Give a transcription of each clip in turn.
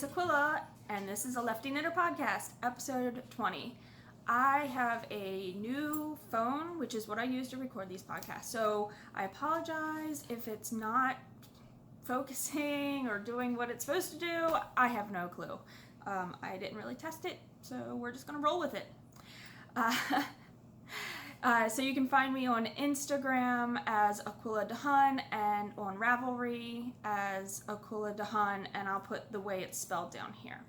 it's Aquila, and this is a Lefty Knitter Podcast, episode 20. I have a new phone, which is what I use to record these podcasts, so I apologize if it's not focusing or doing what it's supposed to do. I have no clue. I didn't really test it, so we're just going to roll with it. So you can find me on Instagram as aquilladahun and on Ravelry as aquilladahun, and I'll put the way it's spelled down here.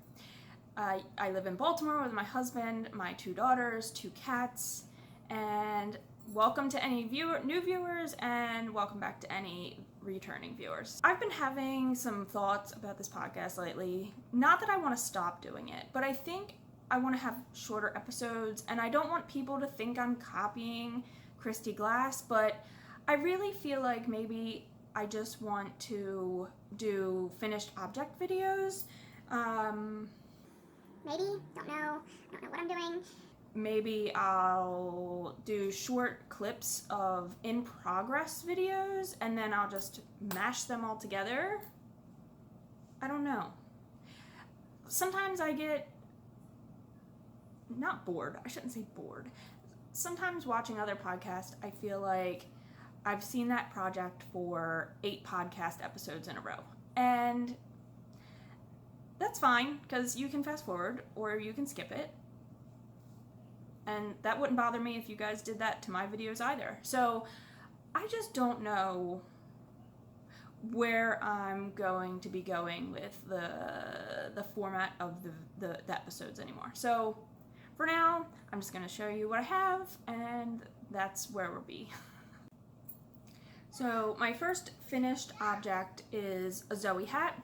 I live in Baltimore with my husband, my 2 daughters, 2 cats, and welcome to any new viewers, and welcome back to any returning viewers. I've been having some thoughts about this podcast lately. Not that I want to stop doing it, but I think I want to have shorter episodes, and I don't want people to think I'm copying Christy Glass, but I really feel like maybe I just want to do finished object videos. Maybe, don't know what I'm doing. Maybe I'll do short clips of in-progress videos, and then I'll just mash them all together. I don't know. Sometimes I get not bored. I shouldn't say bored. Sometimes watching other podcasts, I feel like I've seen that project for 8 podcast episodes in a row. And that's fine, because you can fast forward or you can skip it. And that wouldn't bother me if you guys did that to my videos either. So I just don't know where I'm going to be going with the format of the episodes anymore. So for now, I'm just going to show you what I have, and that's where we'll be. So my first finished object is a Zoe hat.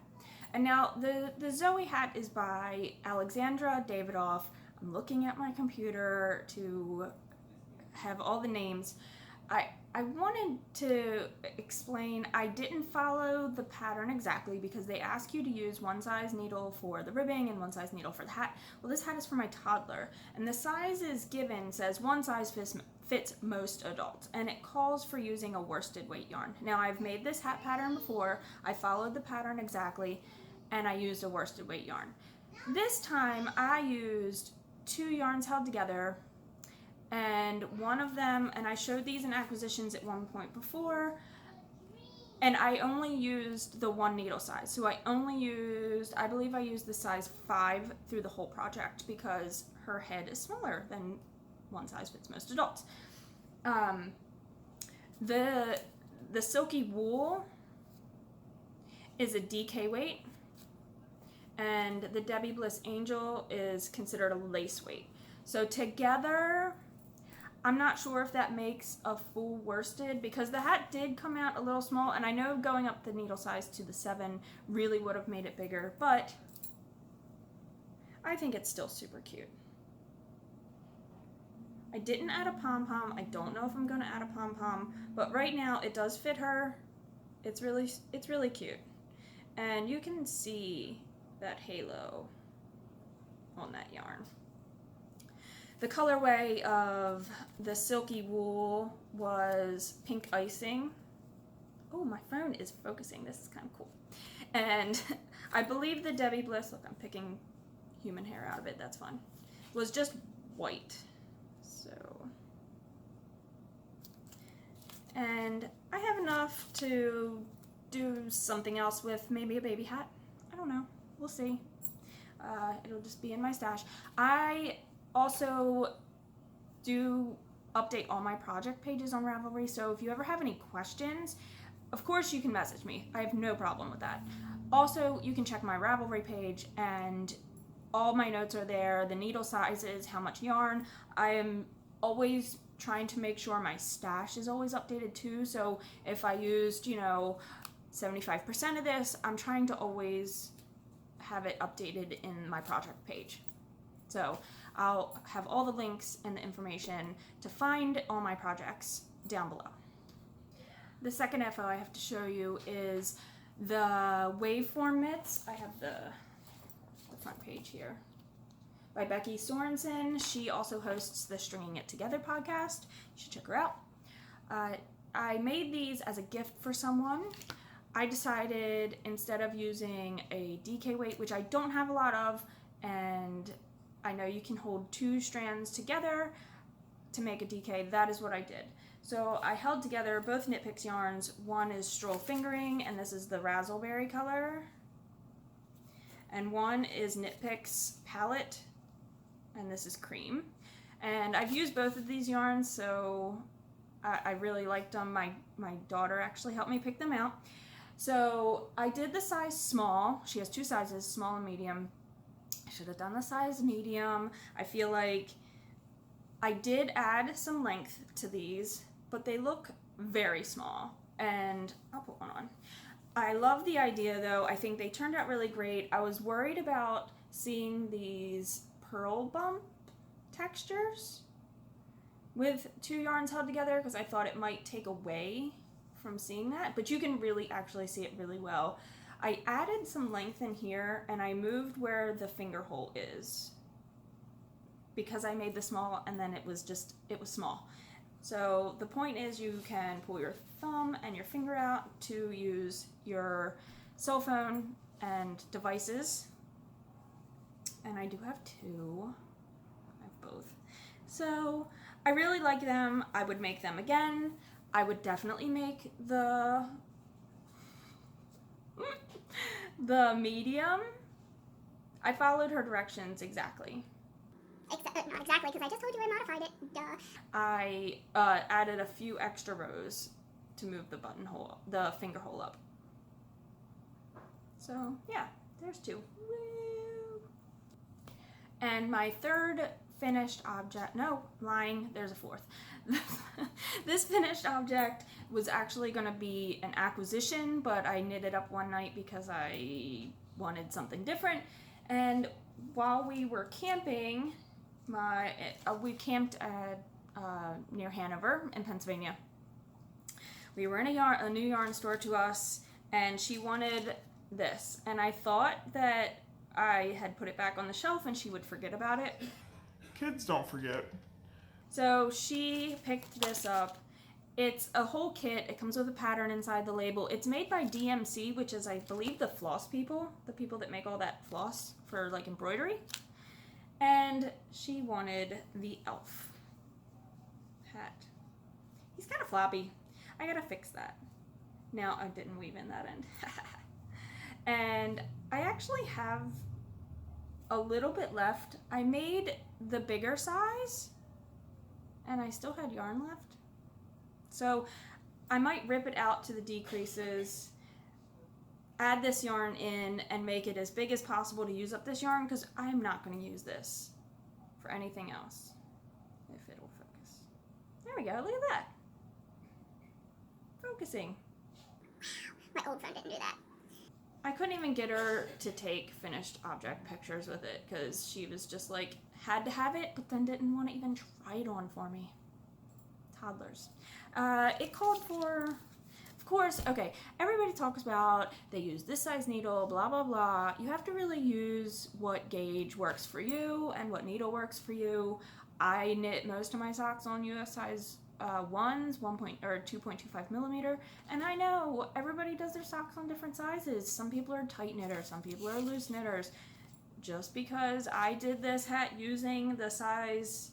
And now the Zoe hat is by Alexandra Davidoff. I'm looking at my computer to have all the names. I wanted to explain, I didn't follow the pattern exactly because they ask you to use one size needle for the ribbing and one size needle for the hat. Well, this hat is for my toddler, and the size is given, says one size fits most adults, and it calls for using a worsted weight yarn. Now, I've made this hat pattern before. I followed the pattern exactly, and I used a worsted weight yarn. This time, I used 2 yarns held together, and one of them, and I showed these in acquisitions at one point before, and I only used the 1 needle size. So I believe I used the size 5 through the whole project because her head is smaller than one size fits most adults. The silky wool is a DK weight, and the Debbie Bliss Angel is considered a lace weight. So together, I'm not sure if that makes a full worsted because the hat did come out a little small, and I know going up the needle size to the 7 really would have made it bigger, but I think it's still super cute. I didn't add a pom-pom. I don't know if I'm going to add a pom-pom, but right now it does fit her. It's really cute. And you can see that halo on that yarn. The colorway of the silky wool was pink icing. Oh, my phone is focusing. This is kind of cool. And I believe the Debbie Bliss, look, I'm picking human hair out of it, that's fun, was just white. So, and I have enough to do something else with, maybe a baby hat. I don't know. We'll see. It'll just be in my stash. I also do update all my project pages on Ravelry, so if you ever have any questions, of course you can message me. I have no problem with that. Also, you can check my Ravelry page, and all my notes are there, the needle sizes, how much yarn. I am always trying to make sure my stash is always updated too, so if I used, 75% of this, I'm trying to always have it updated in my project page. So I'll have all the links and the information to find all my projects down below. The second FO I have to show you is the Waveform mitts. I have the front page here. By Becky Sorensen. She also hosts the Stringing It Together podcast. You should check her out. I made these as a gift for someone. I decided instead of using a DK weight, which I don't have a lot of, and I know you can hold 2 strands together to make a DK, that is what I did. So I held together both Knit Picks yarns. One is Stroll Fingering, and this is the Ravelry color. And one is Knit Picks Palette, and this is Cream. And I've used both of these yarns, so I really liked them. My daughter actually helped me pick them out. So I did the size small. She has 2 sizes, small and medium. I should have done the size medium. I feel like I did add some length to these, but they look very small, and I'll put one on. I love the idea though. I think they turned out really great. I was worried about seeing these pearl bump textures with 2 yarns held together because I thought it might take away from seeing that, but you can really actually see it really well. I added some length in here and I moved where the finger hole is because I made the small and then it was small. So the point is you can pull your thumb and your finger out to use your cell phone and devices. And I do have 2. I have both. So I really like them. I would make them again. I would definitely make the medium. I followed her directions exactly. Not exactly, because I just told you I modified it. Duh. I added a few extra rows to move the buttonhole, the finger hole up. So yeah, there's 2. Woo! And my third finished object, no, lying, there's a 4th. This finished object was actually going to be an acquisition, but I knit it up one night because I wanted something different. And while we were camping, we camped at near Hanover in Pennsylvania. We were in a new yarn store to us, and she wanted this, and I thought that I had put it back on the shelf and she would forget about it. Kids don't forget. So she picked this up. It's a whole kit. It comes with a pattern inside the label. It's made by DMC, which is, I believe, the floss people, the people that make all that floss for like embroidery. And she wanted the elf hat. He's kind of floppy. I gotta fix that. Now, I didn't weave in that end. And I actually have a little bit left. I made the bigger size and I still had yarn left. So I might rip it out to the decreases, add this yarn in, and make it as big as possible to use up this yarn because I'm not going to use this for anything else. If it'll focus. There we go, look at that. Focusing. My old friend didn't do that. I couldn't even get her to take finished object pictures with it because she was just like, had to have it, but then didn't want to even try it on for me. Toddlers. It called for, of course, okay, everybody talks about they use this size needle, blah, blah, blah. You have to really use what gauge works for you and what needle works for you. I knit most of my socks on US size 1s, 2.25 millimeter, and I know everybody does their socks on different sizes. Some people are tight knitters, some people are loose knitters. Just because I did this hat using the size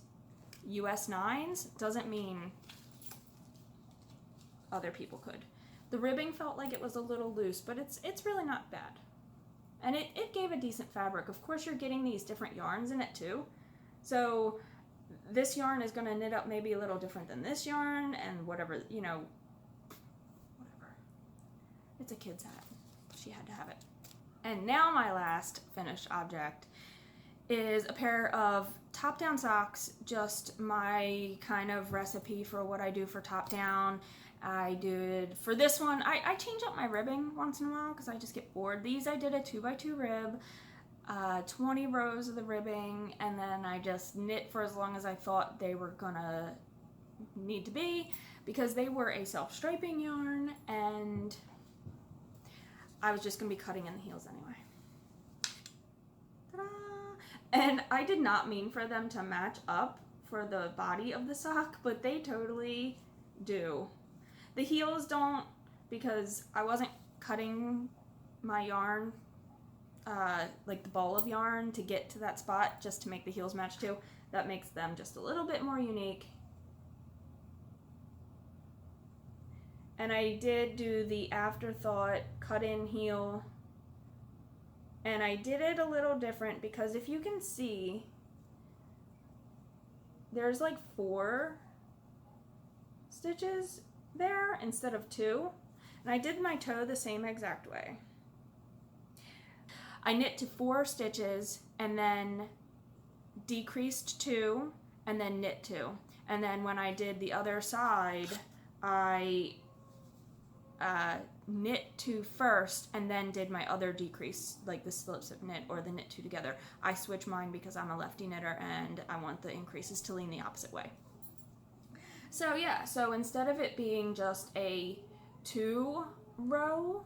US 9s doesn't mean other people could. The ribbing felt like it was a little loose, but it's really not bad. And it gave a decent fabric. Of course, you're getting these different yarns in it too. So this yarn is going to knit up maybe a little different than this yarn, and whatever, you know, whatever. It's a kid's hat. She had to have it. And now my last finished object is a pair of top-down socks, just my kind of recipe for what I do for top-down. I did, for this one, I change up my ribbing once in a while because I just get bored. These I did a 2x2 rib, 20 rows of the ribbing, and then I just knit for as long as I thought they were gonna need to be because they were a self-striping yarn and I was just gonna be cutting in the heels anyway. Ta-da! And I did not mean for them to match up for the body of the sock, but they totally do. The heels don't, because I wasn't cutting my yarn, like the ball of yarn, to get to that spot just to make the heels match too. That makes them just a little bit more unique. And I did do the Afterthought cut-in heel, and I did it a little different because if you can see, there's like 4 stitches there instead of 2, and I did my toe the same exact way. I knit to 4 stitches and then decreased 2 and then knit 2, and then when I did the other side, I knit 2 first and then did my other decrease, like the slip knit or the knit 2 together. I switch mine because I'm a lefty knitter and I want the increases to lean the opposite way. So yeah, so instead of it being just a 2 row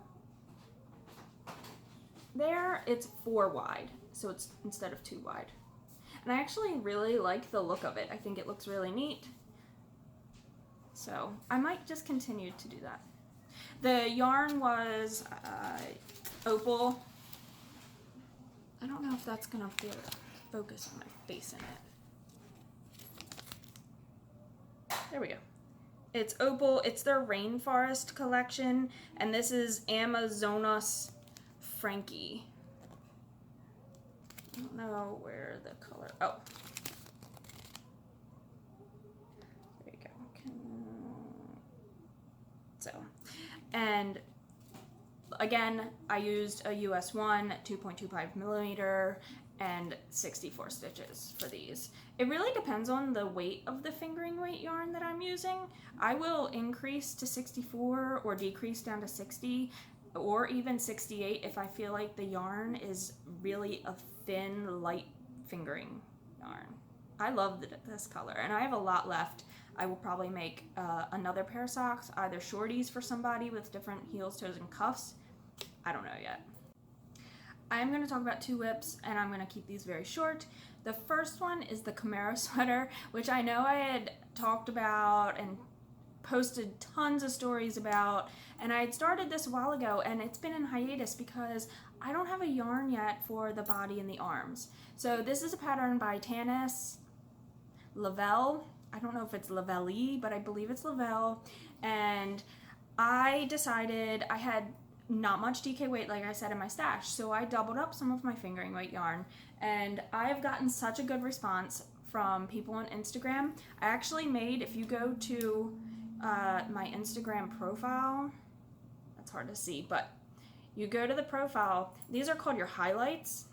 there, it's 4 wide. So it's instead of 2 wide. And I actually really like the look of it. I think it looks really neat. So I might just continue to do that. The yarn was opal. I don't know if that's gonna focus on my face in it. There we go. It's opal. It's their Rainforest collection, and this is Amazonas Frankie. I don't know where the color. Oh. There you go. So. And again, I used a US 1, 2.25 millimeter, and 64 stitches for these. It really depends on the weight of the fingering weight yarn that I'm using. I will increase to 64 or decrease down to 60 or even 68 if I feel like the yarn is really a thin, light fingering yarn. I love this color, and I have a lot left. I will probably make another pair of socks, either shorties for somebody with different heels, toes, and cuffs. I don't know yet. I'm going to talk about 2 whips, and I'm going to keep these very short. The first one is the Camaro sweater, which I know I had talked about and posted tons of stories about, and I had started this a while ago, and it's been in hiatus because I don't have a yarn yet for the body and the arms. So this is a pattern by Tanis, Lavallee. I don't know if it's Lavallee, but I believe it's Lavallee. And I decided I had not much DK weight, like I said, in my stash, so I doubled up some of my fingering weight yarn, and I have gotten such a good response from people on Instagram. I actually made, if you go to my Instagram profile, that's hard to see, but you go to the profile, these are called your highlights.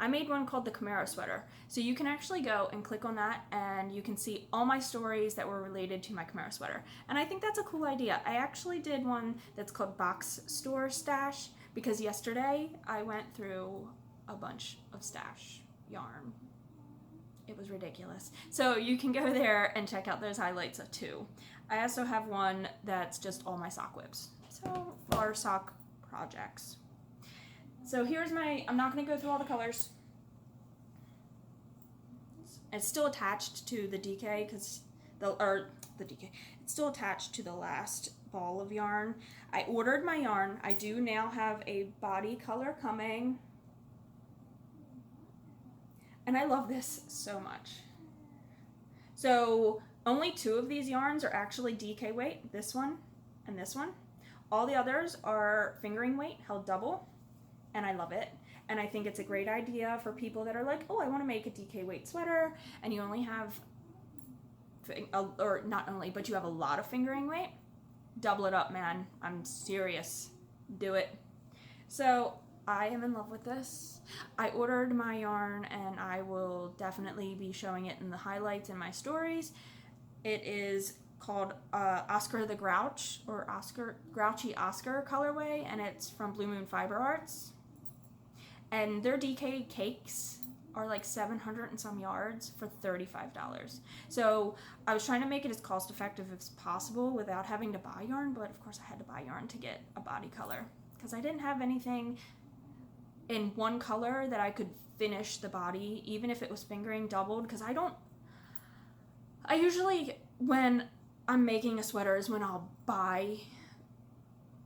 I made one called the Camaro sweater. So you can actually go and click on that and you can see all my stories that were related to my Camaro sweater. And I think that's a cool idea. I actually did one that's called Box Store Stash because yesterday I went through a bunch of stash yarn. It was ridiculous. So you can go there and check out those highlights too. I also have one that's just all my sock whips. So, or sock projects. So here's my, I'm not going to go through all the colors. It's still attached to the DK because it's still attached to the last ball of yarn. I ordered my yarn. I do now have a body color coming. And I love this so much. So only 2 of these yarns are actually DK weight, this one and this one. All the others are fingering weight, held double. And I love it. And I think it's a great idea for people that are like, oh, I want to make a DK weight sweater, and you only have, or not only, but you have a lot of fingering weight. Double it up, man. I'm serious. Do it. So I am in love with this. I ordered my yarn, and I will definitely be showing it in the highlights in my stories. It is called Oscar the Grouch, or Grouchy Oscar colorway, and it's from Blue Moon Fiber Arts. And their DK cakes are like 700 and some yards for $35. So I was trying to make it as cost effective as possible without having to buy yarn, but of course I had to buy yarn to get a body color because I didn't have anything in one color that I could finish the body, even if it was fingering doubled, because I usually, when I'm making a sweater is when I'll buy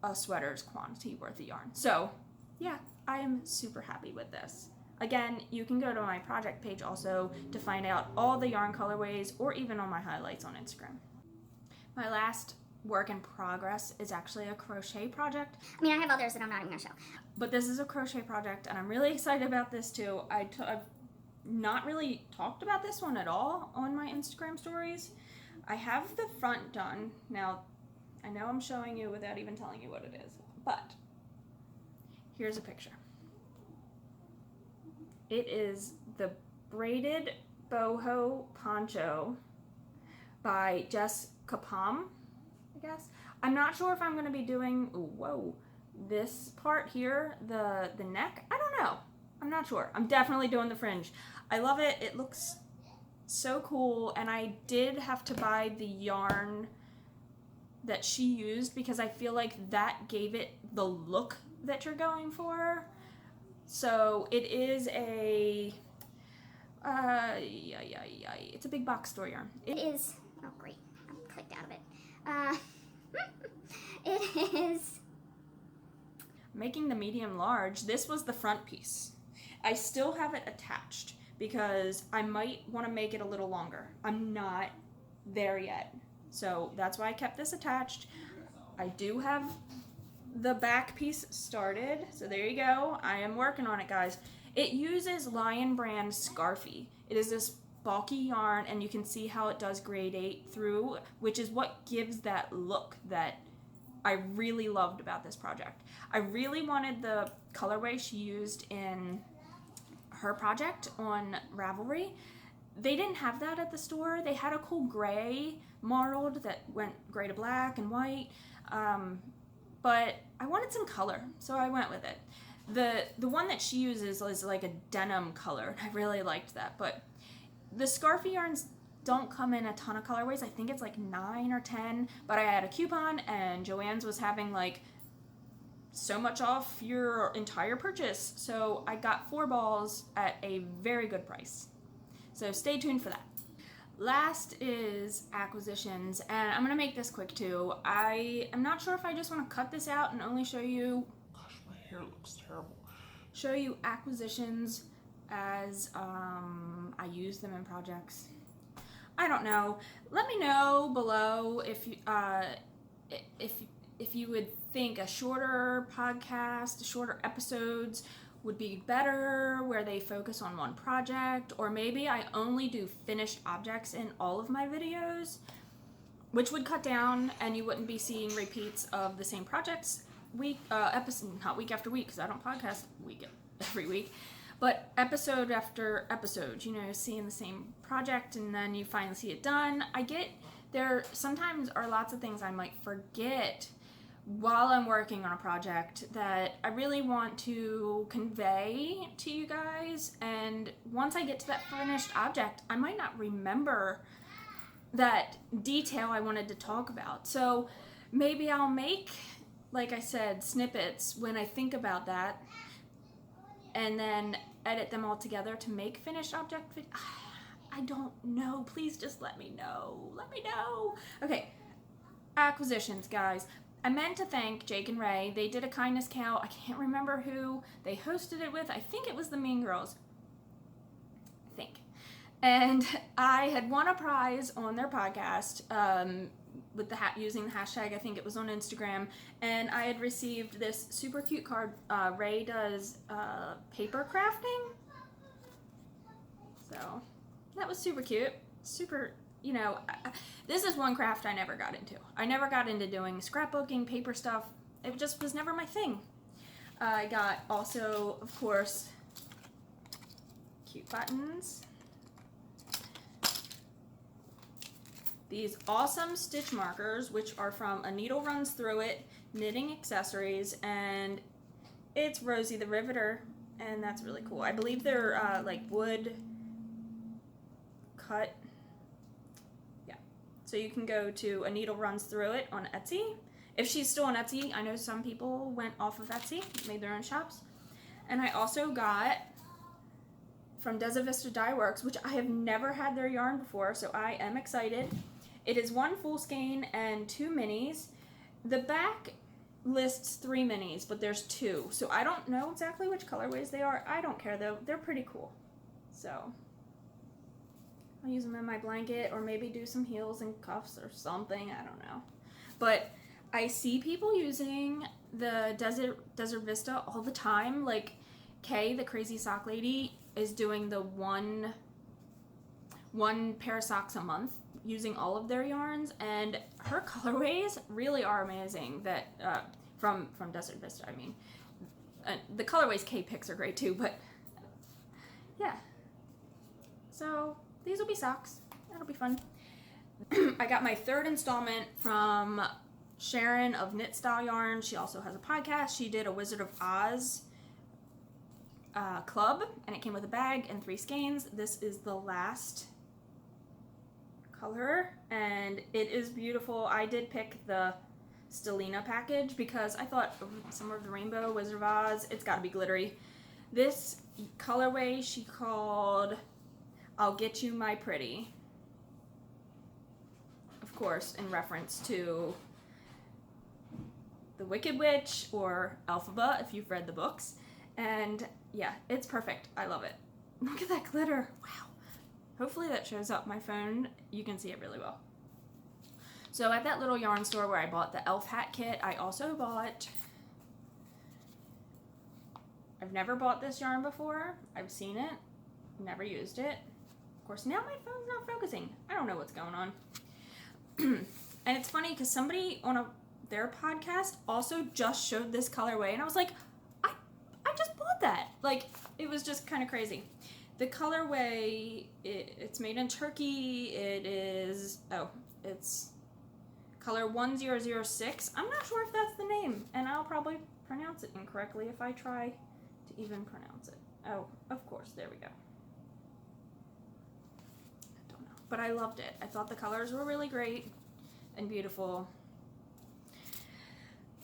a sweater's quantity worth of yarn. So yeah, I am super happy with this. Again, you can go to my project page also to find out all the yarn colorways or even on my highlights on Instagram. My last work in progress is actually a crochet project. I mean, I have others that I'm not even gonna show. But this is a crochet project, and I'm really excited about this too. I've not really talked about this one at all on my Instagram stories. I have the front done. Now, I know I'm showing you without even telling you what it is, but here's a picture. It is the Braided Boho Poncho by Jess Coppom, I guess. I'm not sure if I'm going to be doing, this part here, the neck. I don't know. I'm not sure. I'm definitely doing the fringe. I love it. It looks so cool, and I did have to buy the yarn that she used because I feel like that gave it the look that you're going for. So it is a it's a big box store yarn. It is, oh great, I clicked out of it. It is Making the medium large. This was the front piece. I still have it attached because I might want to make it a little longer. I'm not there yet. So that's why I kept this attached. I do have the back piece started. So there you go. I am working on it, guys. It uses Lion Brand Scarfy. It is this bulky yarn, and you can see how it does gradate through, which is what gives that look that I really loved about this project. I really wanted the colorway she used in her project on Ravelry. They didn't have that at the store. They had a cool gray marled that went gray to black and white, but I wanted some color, so I went with it. The one that she uses is like a denim color, and I really liked that, but the Scarfy yarns don't come in a ton of colorways. I think it's like 9 or 10, but I had a coupon, and Joann's was having like so much off your entire purchase, so I got 4 balls at a very good price. So stay tuned for that. Last is acquisitions, and I'm gonna make this quick too. I am not sure if I just want to cut this out and only show you, Gosh, my hair looks terrible. show you acquisitions as I use them in projects. I don't know. Let me know below if you would think a shorter podcast, shorter episodes would be better, where they focus on one project, or maybe I only do finished objects in all of my videos, which would cut down and you wouldn't be seeing repeats of the same projects not week after week, because I don't podcast every week, but episode after episode, seeing the same project and then you finally see it done. There sometimes are lots of things I might forget while I'm working on a project that I really want to convey to you guys, and once I get to that finished object, I might not remember that detail I wanted to talk about. So maybe I'll make, like I said, snippets when I think about that, and then edit them all together to make finished object. I don't know. Please just let me know. Let me know. Okay, acquisitions, guys. I meant to thank Jake and Ray. They did a kindness cow. I can't remember who they hosted it with. I think it was the Mean Girls. I think. And I had won a prize on their podcast with using the hashtag. I think it was on Instagram. And I had received this super cute card. Ray does paper crafting. So that was super cute. Super... this is one craft I never got into. I never got into doing scrapbooking, paper stuff. It just was never my thing. I got also, of course, cute buttons. These awesome stitch markers, which are from A Needle Runs Through It Knitting Accessories, and it's Rosie the Riveter, and that's really cool. I believe they're like wood cut. So you can go to A Needle Runs Through It on Etsy. If she's still on Etsy, I know some people went off of Etsy, made their own shops. And I also got from Desert Vista Dye Works, which I have never had their yarn before, so I am excited. It is 1 full skein and 2 minis. The back lists 3 minis, but there's 2. So I don't know exactly which colorways they are. I don't care though. They're pretty cool. So I'll use them in my blanket or maybe do some heels and cuffs or something. I don't know. But I see people using the Desert Vista all the time. Like Kay, the crazy sock lady, is doing the one pair of socks a month using all of their yarns, and her colorways really are amazing. That from Desert Vista, I mean, the colorways Kay picks are great too. But yeah, so these will be socks. That'll be fun. I got my 3rd installment from Sharon of Knit Style Yarn. She also has a podcast. She did a Wizard of Oz club, and it came with a bag and 3 skeins. This is the last color, and it is beautiful. I did pick the Stellina package because I thought Summer of the Rainbow, Wizard of Oz, it's got to be glittery. This colorway she called I'll Get You My Pretty, of course in reference to the Wicked Witch or Elphaba if you've read the books. And yeah, it's perfect. I love it. Look at that glitter. Wow. Hopefully that shows up my phone. You can see it really well. So at that little yarn store where I bought the elf hat kit, I also bought... I've never bought this yarn before. I've seen it. Never used it. Of course, now my phone's not focusing. I don't know what's going on. And it's funny because somebody on their podcast also just showed this colorway, and I was like, I just bought that. Like, it was just kind of crazy. The colorway, it's made in Turkey. It is, it's color 1006. I'm not sure if that's the name, and I'll probably pronounce it incorrectly if I try to even pronounce it. Oh, of course, there we go. I don't know, but I loved it. I thought the colors were really great and beautiful.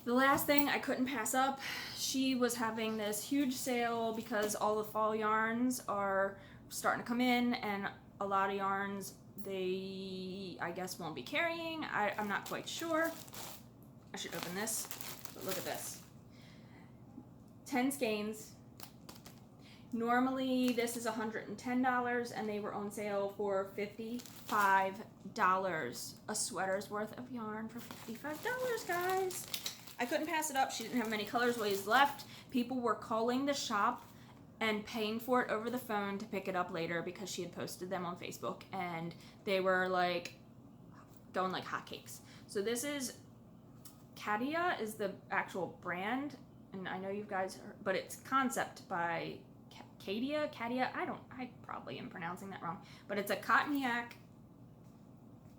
The last thing I couldn't pass up, she was having this huge sale because all the fall yarns are starting to come in, and a lot of yarns they, I guess, won't be carrying. I'm not quite sure. I should open this, but look at this. 10 skeins. Normally this is $110 and they were on sale for $55. A sweater's worth of yarn for $55, guys. I couldn't pass it up. She didn't have many colorways left. People were calling the shop and paying for it over the phone to pick it up later because she had posted them on Facebook, and they were like going like hotcakes. So this is Katia is the actual brand, and I know you guys heard, but it's Concept by Katia. I probably am pronouncing that wrong, but it's a cotton yak,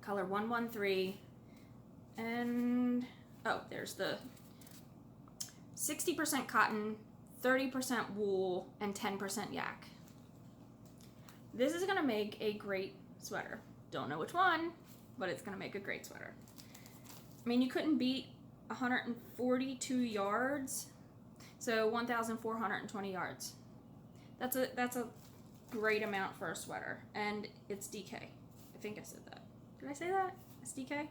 color 113, and there's the 60% cotton, 30% wool, and 10% yak. This is gonna make a great sweater. Don't know which one, but it's gonna make a great sweater. I mean, you couldn't beat 142 yards, so 1,420 yards. That's a great amount for a sweater, and it's DK. I think I said that. Did I say that? It's DK?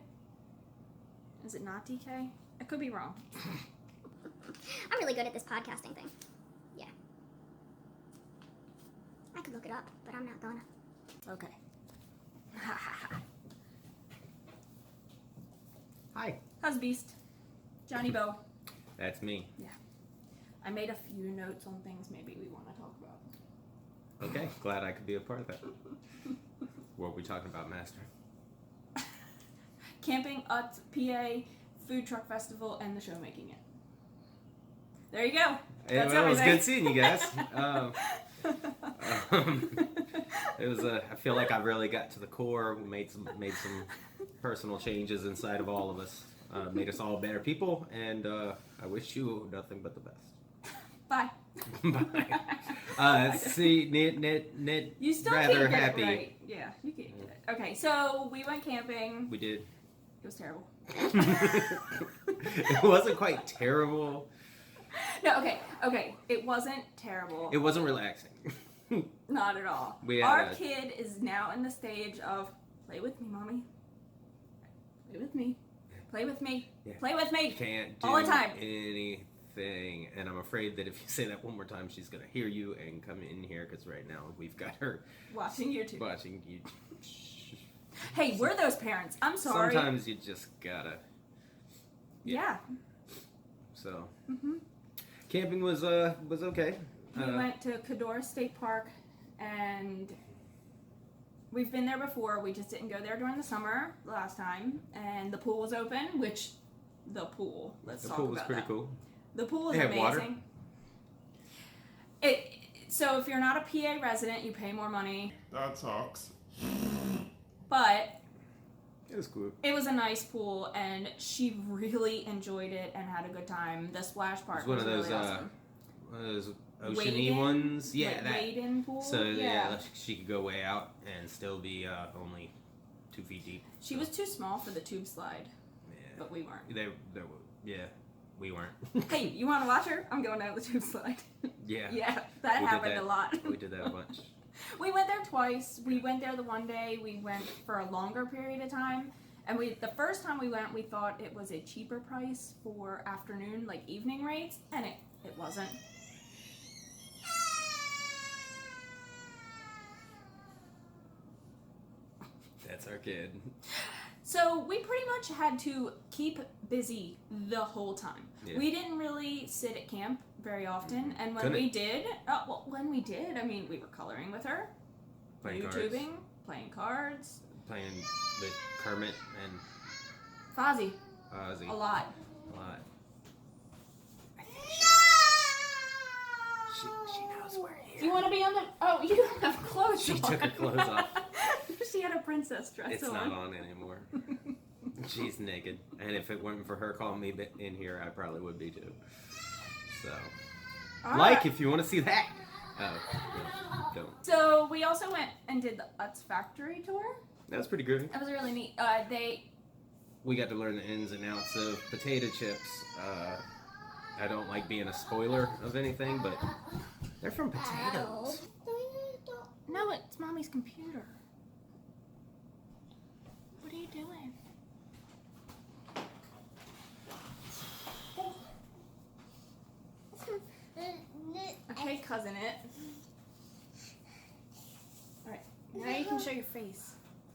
Is it not DK? I could be wrong. I'm really good at this podcasting thing. Yeah. I could look it up, but I'm not gonna. Okay. Hi. How's Beast? Johnny Bo. That's me. Yeah. I made a few notes on things maybe we want to talk about. Okay, glad I could be a part of that. What are we talking about, Master? Camping at PA, Food Truck Festival, and the show making it. There you go. That's It was everything. good seeing you guys. It was I feel like I really got to the core. We made some personal changes inside of all of us. Made us all better people, and I wish you nothing but the best. Bye. Bye. See, Ned, You still rather can't get happy. it right. Yeah, you can't get it. Okay, so we went camping. We did. It was terrible. It wasn't quite terrible. No, okay. It wasn't terrible. It wasn't relaxing. Not at all. Our kid is now in the stage of, play with me, mommy. Play with me. Play with me. Yeah. Play with me. Can't do all the time. anything. And I'm afraid that if you say that one more time, she's going to hear you and come in here because right now we've got her Watching YouTube. watching you. Hey, we're those parents. I'm sorry. Sometimes you just gotta. Yeah. So. Camping was okay. We went to Cador State Park, and we've been there before. We just didn't go there during the summer last time. And the pool was open, which the pool. Let's talk about that. The pool was pretty cool. The pool is They have amazing. water? So if you're not a PA resident, you pay more money. That sucks. But It was cool. it was a nice pool, and she really enjoyed it and had a good time. The splash park was really awesome. One of those oceany Wade-in? ones. Yeah, Like that. wade-in pool. So yeah. she could go way out and still be only 2 feet deep. She was too small for the tube slide, Yeah. but we weren't. We weren't. Hey, you want to watch her? I'm going down the tube slide. Yeah. Yeah, that We did happened that. a lot. We did that a bunch. We went there twice. We went there the one day. We went for a longer period of time. And the first time we went, we thought it was a cheaper price for afternoon, like evening rates, and it wasn't. That's our kid. So we pretty much had to keep busy the whole time. Yeah. We didn't really sit at camp very often, and when Couldn't. we did, I mean, we were coloring with her, Playing YouTubing, cards. playing cards, Playing with Kermit and Fozzie, Ozzy. a lot. A lot. She knows we're here. Do you want to be on the? Oh, you don't have clothes. She on. took her clothes off. She had a princess dress It's on. not on anymore. She's naked. And if it weren't for her calling me in here, I probably would be too. So, All like right. if you want to see that. Oh, no, don't. So we also went and did the Utz factory tour. That was pretty good. That was really neat. We got to learn the ins and outs of potato chips. I don't like being a spoiler of anything, but they're from potatoes. No, it's Mommy's computer. What are you doing? Okay, cousin it. Alright, now you can show your face.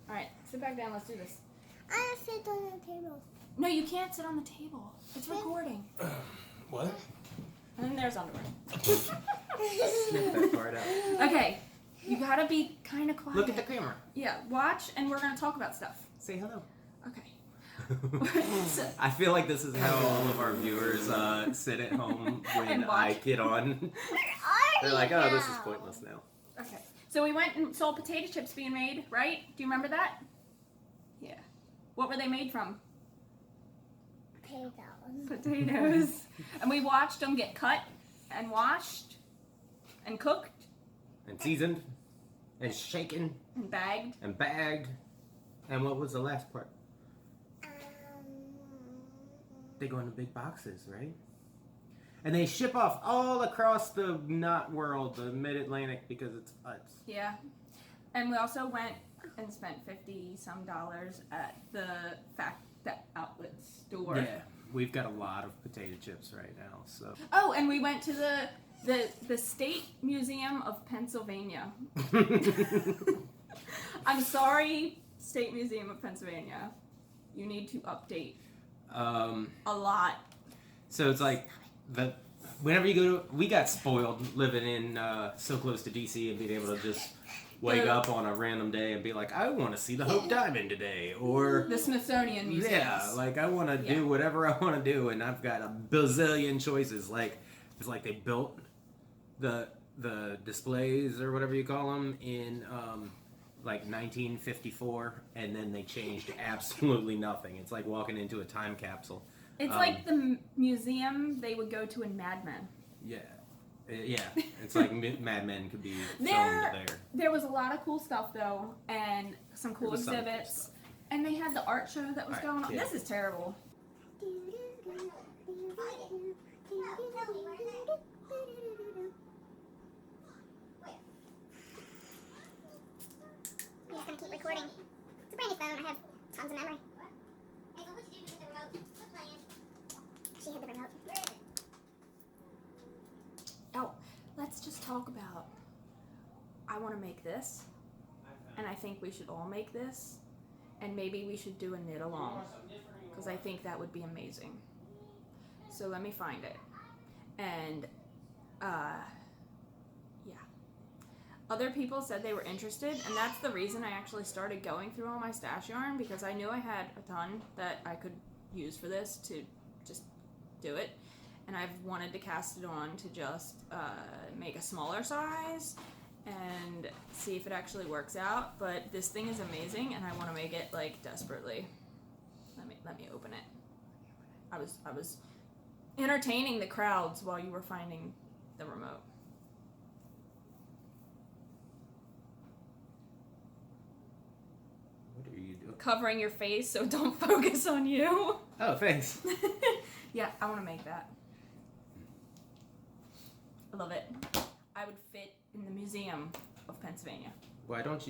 Alright, sit back down, let's do this. I sit on the table. No, you can't sit on the table. It's recording. What? And then there's underwear. Snip that part out. Okay, you gotta be kind of quiet. Look at the camera. Yeah, watch, and we're gonna talk about stuff. Say hello. Okay. So, I feel like this is how all of our viewers sit at home when And I watch. get on. They're like, oh, this is pointless now. okay. So we went and saw potato chips being made, right? Do you remember that? Yeah. What were they made from? Potatoes. And we watched them get cut and washed and cooked And seasoned. And shaken. and bagged. And bagged. And what was the last part? They go into big boxes, right? And they ship off all across the nut world, the mid-Atlantic, because it's Utz. Yeah. And we also went and spent $50-some at the outlet store. Yeah, we've got a lot of potato chips right now, so. Oh, and we went to the State Museum of Pennsylvania. I'm sorry, State Museum of Pennsylvania. You need to update a lot. So it's like, whenever you go to, we got spoiled living in so close to DC and being able to just wake up on a random day and be like, I want to see the Hope Diamond today, or The Smithsonian Museum. yeah, like I want to do whatever I want to do, and I've got a bazillion choices. Like it's like they built the displays or whatever you call them in like 1954, and then they changed absolutely nothing. It's like walking into a time capsule. It's like the museum they would go to in Mad Men. Yeah. Yeah, it's like Mad Men could be filmed there. There was a lot of cool stuff though, and some cool There was some cool exhibits. stuff. And they had the art show that was All right, going on. kid. This is terrible. I'm just gonna keep recording. It's a brand new phone. I have tons of memory. she had the remote. Oh, let's just talk about. I want to make this, and I think we should all make this, and maybe we should do a knit along, because I think that would be amazing. So let me find it, and yeah. Other people said they were interested, and that's the reason I actually started going through all my stash yarn, because I knew I had a ton that I could use for this to just do it. And I've wanted to cast it on to just make a smaller size and see if it actually works out. But this thing is amazing, and I want to make it like desperately. Let me open it. I was entertaining the crowds while you were finding the remote. What are you doing? Covering your face so don't focus on you. Oh, thanks. Yeah, I want to make that. I love it. I would fit in the Museum of Pennsylvania. Why don't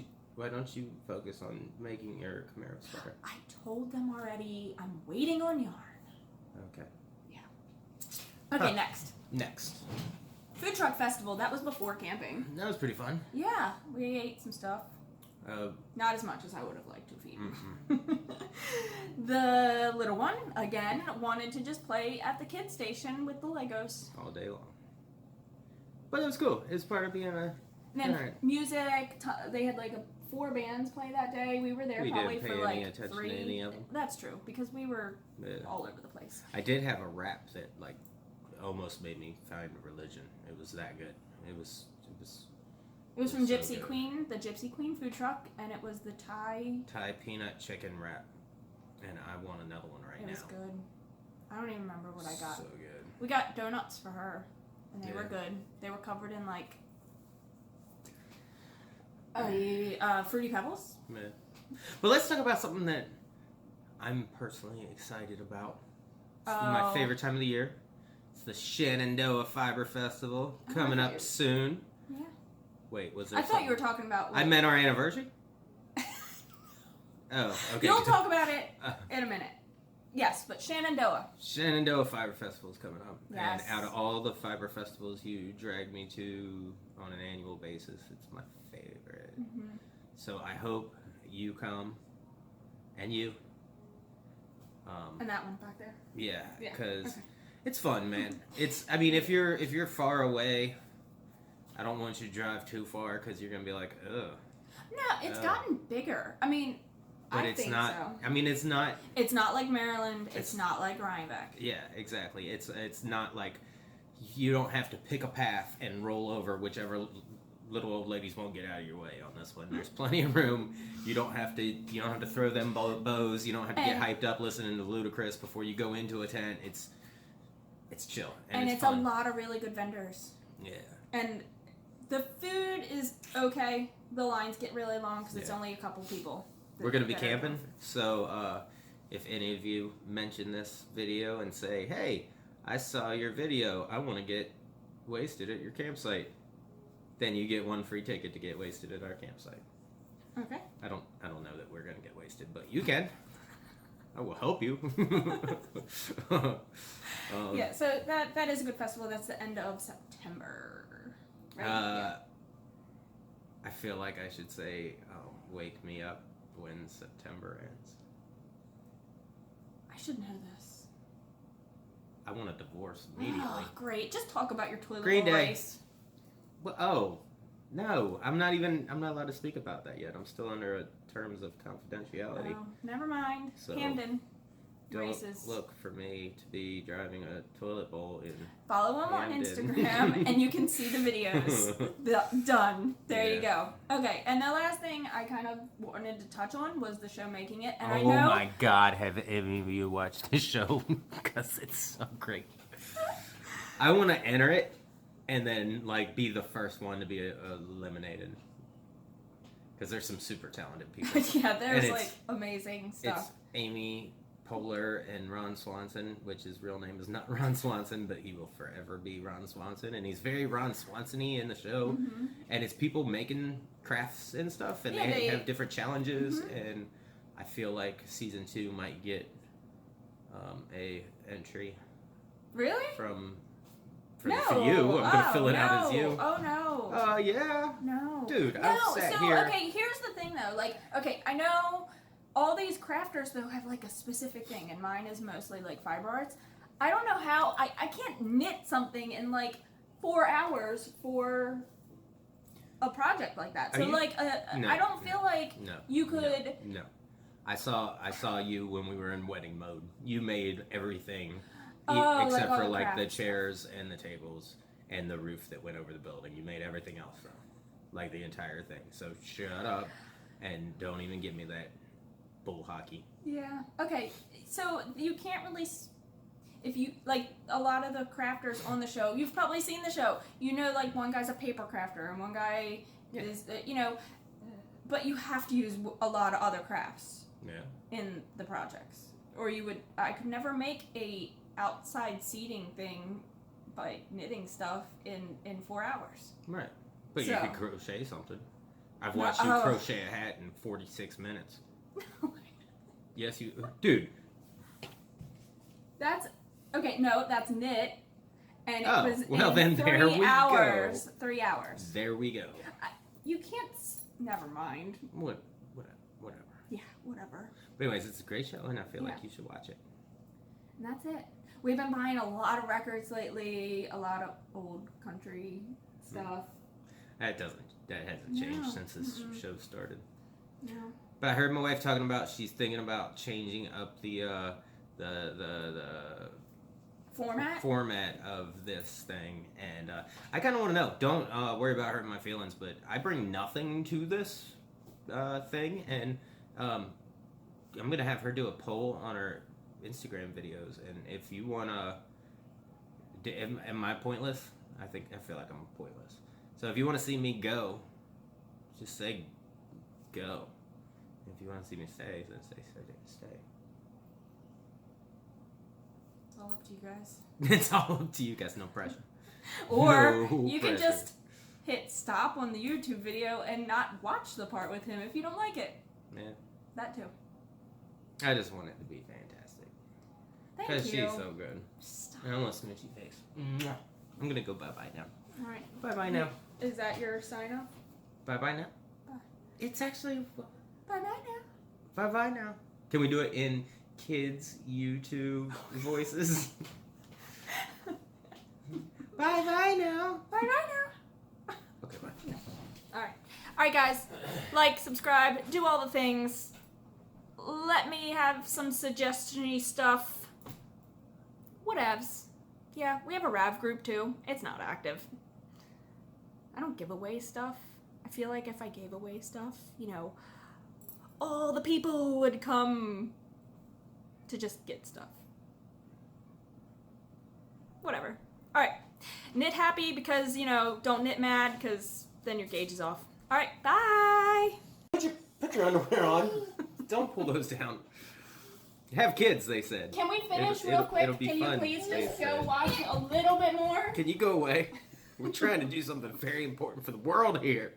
you focus on making your Camaro sweater? I told them already. I'm waiting on yarn. Okay. Yeah. Okay, Next. Food truck festival. That was before camping. That was pretty fun. Yeah, we ate some stuff. Not as much as I would have liked to have eaten. The little one, again, wanted to just play at the kids station with the Legos. All day long. But it was cool. It's part of being a... And then music, they had like 4 bands play that day. We were there We probably didn't for pay like any attention 3. to any of them. That's true, because we were Yeah. all over the place. I did have a rap that like almost made me find religion. It was that good. It was It was from It's so Gypsy good. Queen, the Gypsy Queen food truck, and it was the Thai. Thai peanut chicken wrap, and I want another one right It now. was good. I don't even remember what I got. So good. We got donuts for her, and they were Yeah. good. They were covered in like Fruity Pebbles. Yeah. But let's talk about something that I'm personally excited about. It's my Oh. favorite time of the year. It's the Shenandoah Fiber Festival Oh, coming I up thought soon. Yeah. Wait, was there I thought you were something- talking about. I meant our anniversary? Oh, okay. You'll talk about it Uh, in a minute. Yes, but Shenandoah. Shenandoah Fiber Festival is coming up. Yes. And out of all the fiber festivals you drag me to on an annual basis, it's my favorite. Mm-hmm. So I hope you come, and you. And that one back there. Yeah, Yeah, because okay. it's fun, man. It's. I mean, if you're far away, I don't want you to drive too far because you're gonna be like, ugh. No, it's gotten bigger. I mean, But I it's think not. so. I mean, it's not. It's not like Maryland. It's It's- not like Rhinebeck. Yeah, exactly. It's not like you don't have to pick a path and roll over whichever little old ladies won't get out of your way on this one. There's plenty of room. You don't have to throw them bows. You don't have to get And- hyped up listening to Ludacris before you go into a tent. It's chill And it's fun. a lot of really good vendors. Yeah. And the food is okay. The lines get really long because it's Yeah. only a couple people. We're gonna be that are camping, going for- so if any of you mention this video and say, "Hey, I saw your video. I want to get wasted at your campsite," then you get one free ticket to get wasted at our campsite. Okay. I don't know that we're gonna get wasted, but you can. I will help you. Yeah, so that is a good festival. That's the end of September. Right? Yeah. I feel like I should say, "Wake me up when September ends." I should know this. I want a divorce immediately. Oh, great. Just talk about your toilet Green bowl Day. race. Well, no, I'm not allowed to speak about that yet. I'm still under terms of confidentiality. Oh, never mind. So, Camden Don't races. look for me to be driving a toilet bowl in. Follow him on Camden. Instagram, and you can see the videos. Done. There you go. Okay, and the last thing I kind of wanted to touch on was the show Making It, and I Oh know my God! Have any of you watched the show? Because it's so great. I want to enter it, and then be the first one to be eliminated. Because there's some super talented people. yeah, there's And it's- amazing It's stuff. Amy Poehler and Ron Swanson, which his real name is not Ron Swanson, but he will forever be Ron Swanson, and he's very Ron Swanson-y in the show. Mm-hmm. And it's people making crafts and stuff, and Yeah, they they- have different challenges, Mhm. and I feel like season 2 might get a entry. Really? For No. you. I'm gonna fill it out as you. Oh no. Yeah. No. Dude, No. I've sat here. Okay, here's the thing though. Like, okay, I know all these crafters though have like a specific thing, and mine is mostly like fiber arts. I don't know how I can't knit something in like 4 hours for a project like that. So No, I don't feel like you could. No. I saw you when we were in wedding mode. You made everything except all for the like the crafts. chairs and the tables and the roof that went over the building. You made everything else though. Like the entire thing. So shut up and don't even give me that bull hockey. Yeah. Okay. So you can't really. If you like a lot of the crafters on the show, you've probably seen the show. You know, like one guy's a paper crafter and one guy is, but you have to use a lot of other crafts in the projects, or I could never make a outside seating thing by knitting stuff in 4 hours. Right. But you could crochet something. I've No, watched you crochet a hat in 46 minutes. Yes, you, dude. That's okay. No, that's knit, and it was then 3 there we hours. go. 3 hours. There we go. You can't. Never mind. Whatever. Yeah, whatever. But anyways, it's a great show, and I feel like you should watch it. And that's it. We've been buying a lot of records lately. A lot of old country stuff. That hasn't changed since this show started. No. But I heard my wife talking about she's thinking about changing up the format of this thing, and I kind of want to know. Don't worry about hurting my feelings, but I bring nothing to this thing, and I'm gonna have her do a poll on her Instagram videos, and if you wanna, am I pointless? I feel like I'm pointless. So if you want to see me go, just say go. If you want to see me stay, then stay. It's all up to you guys. It's all up to you guys, no pressure. Or No you can pressure. just hit stop on the YouTube video and not watch the part with him if you don't like it. Yeah. That too. I just want it to be fantastic. Thank Because you. she's so good. Stop. I almost smoochy face. Mwah. I'm going to go bye-bye now. All right. Bye-bye now. Is that your sign off? Bye-bye now. Bye. It's actually Bye bye now. bye-bye now. Can we do it in kids' YouTube voices? Bye-bye now. Bye bye now. Okay, bye. All right, guys. Like, subscribe, do all the things. Let me have some suggestion-y stuff. Whatevs. Yeah, we have a Rav group too. It's not active. I don't give away stuff. I feel like if I gave away stuff, all the people would come to just get stuff. Whatever. All right. Knit happy because, don't knit mad because then your gauge is off. All right. Bye. Put your underwear on. Don't pull those down. Have kids, they said. Can we finish It'll- real it'll- quick? it'll be Can fun, you please they just go said. watch a little bit more? Can you go away? We're trying to do something very important for the world here.